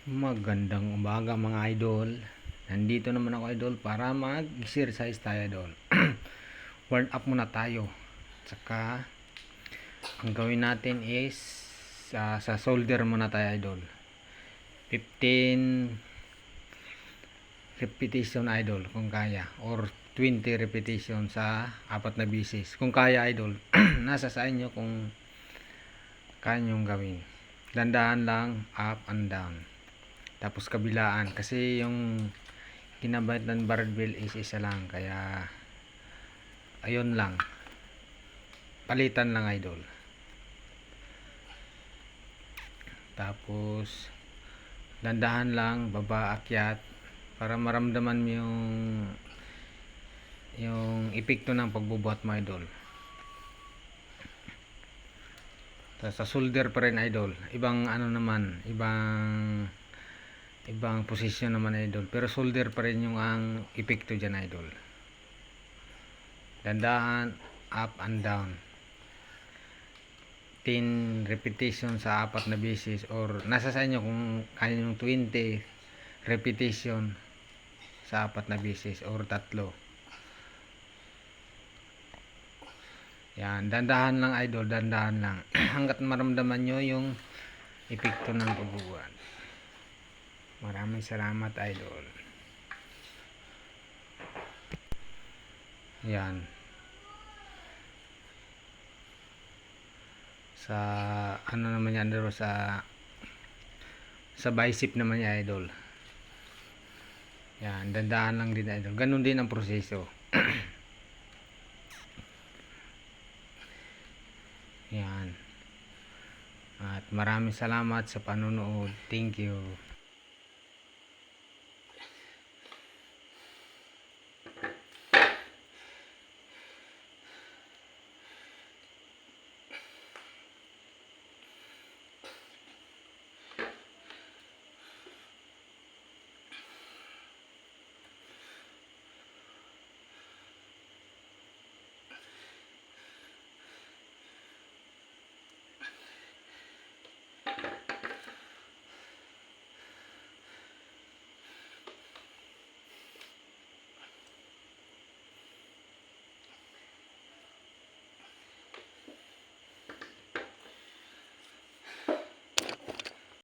Magandang umaga mga idol. Nandito naman ako idol para mag-exercise tayo idol. Warm up muna tayo. Tsaka ang gawin natin is sa shoulder muna tayo idol. 15 repetition idol kung kaya, or 20 repetition sa 4 na bisis kung kaya idol. Nasa sa inyo kung kaya nyong gawin. Dandahan lang, up and down. Tapos kabilaan kasi yung kinabayad ng barbell is isa lang, kaya ayun lang, palitan lang idol. Tapos dandahan lang, baba akyat, para maramdaman mo yung epekto ng pagbubuhat mo idol. Sa shoulder pa rin idol, ibang ano naman, ibang posisyon naman idol, pero shoulder pa rin yung ang epekto dyan idol. Dandahan, up and down, 10 repetition sa 4 na bisis, or nasa sa inyo kung kaya yung 20 repetition sa 4 na bisis or 3. Yan, dandahan lang idol, dandahan lang hanggat maramdaman nyo yung epekto ng pagbubuhat. Maraming salamat idol. Yan. Sa ano naman yan idol, sa bicep naman yan idol. Yan, dandahan lang din idol. Ganun din ang proseso. Yan. At maraming salamat sa panonood. Thank you.